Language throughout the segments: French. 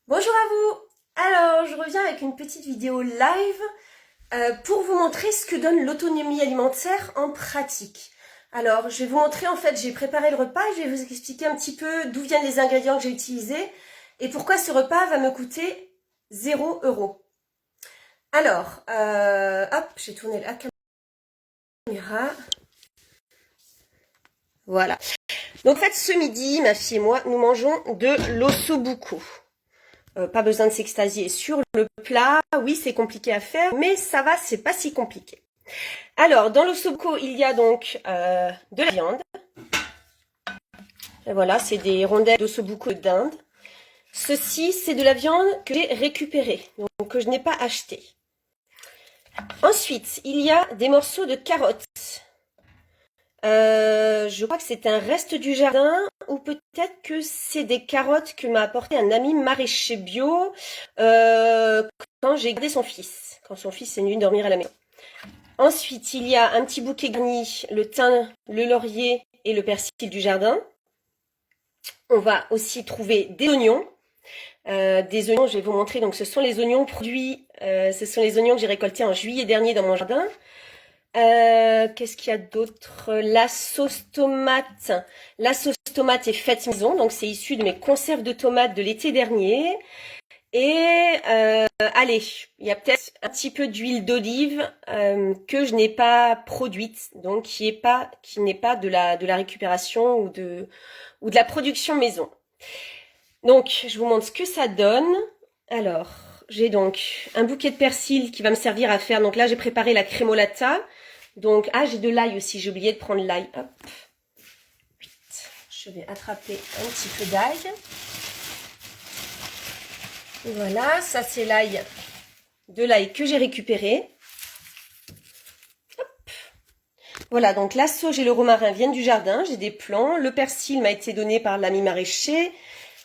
Bonjour à vous. Alors, je reviens avec une petite vidéo live pour vous montrer ce que donne l'autonomie alimentaire en pratique. Alors, je vais vous montrer, en fait, j'ai préparé le repas, je vais vous expliquer un petit peu d'où viennent les ingrédients que j'ai utilisés et pourquoi ce repas va me coûter 0 €. Alors, hop, j'ai tourné la caméra. Voilà. Donc, en fait, ce midi, ma fille et moi, nous mangeons de l'ossobuco. Pas besoin de s'extasier sur le plat. Oui, c'est compliqué à faire, mais ça va, c'est pas si compliqué. Alors, dans l'ossobuco, il y a donc de la viande. Et voilà, c'est des rondelles d'ossobuco d'Inde. Ceci, c'est de la viande que j'ai récupérée, donc que je n'ai pas acheté. Ensuite, il y a des morceaux de carottes. Je crois que c'est un reste du jardin ou peut-être que c'est des carottes que m'a apporté un ami maraîcher bio quand j'ai gardé son fils, quand son fils est venu dormir à la maison. Ensuite, il y a un petit bouquet garni, le thym, le laurier et le persil du jardin. On va aussi trouver des oignons. Des oignons, je vais vous montrer, donc ce sont les oignons produits, ce sont les oignons que j'ai récoltés en juillet dernier dans mon jardin. Qu'est-ce qu'il y a d'autre? La sauce tomate. La sauce tomate est faite maison, donc c'est issu de mes conserves de tomates de l'été dernier. Et allez, il y a peut-être un petit peu d'huile d'olive que je n'ai pas produite, donc qui n'est pas de la récupération ou de la production maison. Donc, je vous montre ce que ça donne. Alors, j'ai donc un bouquet de persil qui va me servir à faire. Donc là, j'ai préparé la crémolata. Donc, j'ai de l'ail aussi. J'ai oublié de prendre l'ail. Hop. Je vais attraper un petit peu d'ail. Voilà, ça c'est l'ail. De l'ail que j'ai récupéré. Hop. Voilà, donc la sauge et le romarin viennent du jardin. J'ai des plants. Le persil m'a été donné par l'ami maraîcher.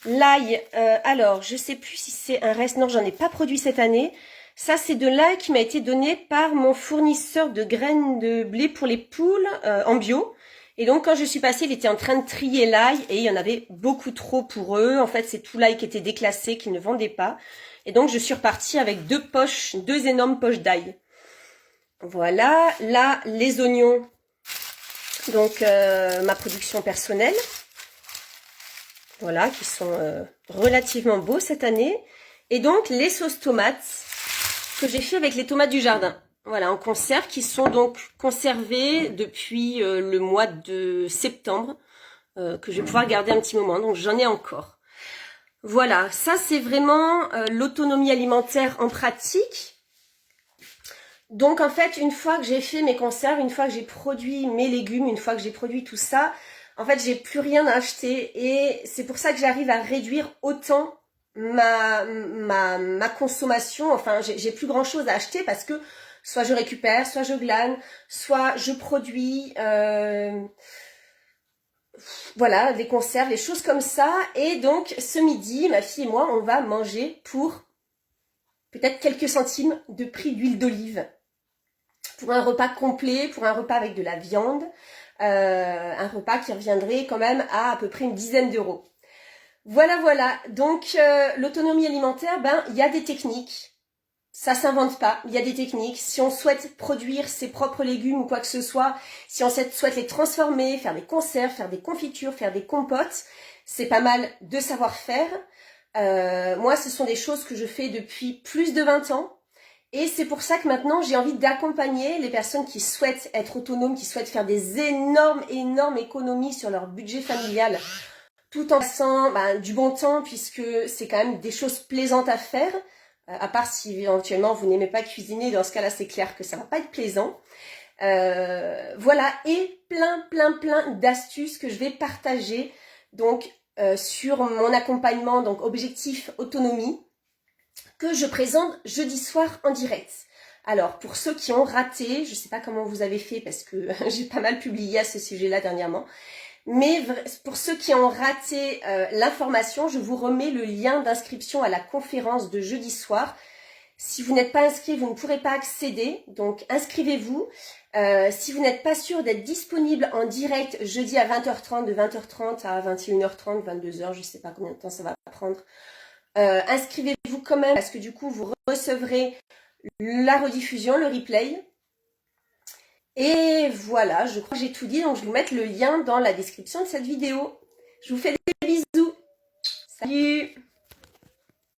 L'ail, alors, je sais plus si c'est un reste. Non, j'en ai pas produit cette année. Ça, c'est de l'ail qui m'a été donné par mon fournisseur de graines de blé pour les poules en bio. Et donc, quand je suis passée, il était en train de trier l'ail et il y en avait beaucoup trop pour eux. En fait, c'est tout l'ail qui était déclassé, qu'ils ne vendaient pas. Et donc, je suis repartie avec deux énormes poches d'ail. Voilà. Là, les oignons. Donc, ma production personnelle. Voilà, qui sont relativement beaux cette année. Et donc, les sauces tomates que j'ai fait avec les tomates du jardin. Voilà, en conserve, qui sont donc conservées depuis le mois de septembre, que je vais pouvoir garder un petit moment. Donc, j'en ai encore. Voilà, ça c'est vraiment l'autonomie alimentaire en pratique. Donc, en fait, une fois que j'ai fait mes conserves, une fois que j'ai produit mes légumes, une fois que j'ai produit tout ça, en fait, j'ai plus rien à acheter et c'est pour ça que j'arrive à réduire autant ma consommation. Enfin, j'ai plus grand chose à acheter parce que soit je récupère, soit je glane, soit je produis, voilà, les conserves, les choses comme ça. Et donc, ce midi, ma fille et moi, on va manger pour peut-être quelques centimes de prix d'huile d'olive. Pour un repas complet, pour un repas avec de la viande. Un repas qui reviendrait quand même à peu près une dizaine d'euros. Voilà. Donc, l'autonomie alimentaire, il y a des techniques. Ça s'invente pas. Il y a des techniques. Si on souhaite produire ses propres légumes ou quoi que ce soit, si on souhaite les transformer, faire des conserves, faire des confitures, faire des compotes, c'est pas mal de savoir-faire. Moi, ce sont des choses que je fais depuis plus de 20 ans. Et c'est pour ça que maintenant, j'ai envie d'accompagner les personnes qui souhaitent être autonomes, qui souhaitent faire des énormes économies sur leur budget familial, tout en passant du bon temps, puisque c'est quand même des choses plaisantes à faire, à part si éventuellement vous n'aimez pas cuisiner, dans ce cas-là, c'est clair que ça va pas être plaisant. Voilà, et plein d'astuces que je vais partager donc sur mon accompagnement, donc objectif autonomie, que je présente jeudi soir en direct. Alors, pour ceux qui ont raté, je ne sais pas comment vous avez fait parce que j'ai pas mal publié à ce sujet-là dernièrement, mais pour ceux qui ont raté l'information, je vous remets le lien d'inscription à la conférence de jeudi soir. Si vous n'êtes pas inscrit, vous ne pourrez pas accéder, donc inscrivez-vous. Si vous n'êtes pas sûr d'être disponible en direct jeudi à 20h30, de 20h30 à 21h30, 22h, je ne sais pas combien de temps ça va prendre, Inscrivez-vous quand même parce que du coup, vous recevrez la rediffusion, le replay. Et voilà, je crois que j'ai tout dit, donc je vais vous mettre le lien dans la description de cette vidéo. Je vous fais des bisous. Salut!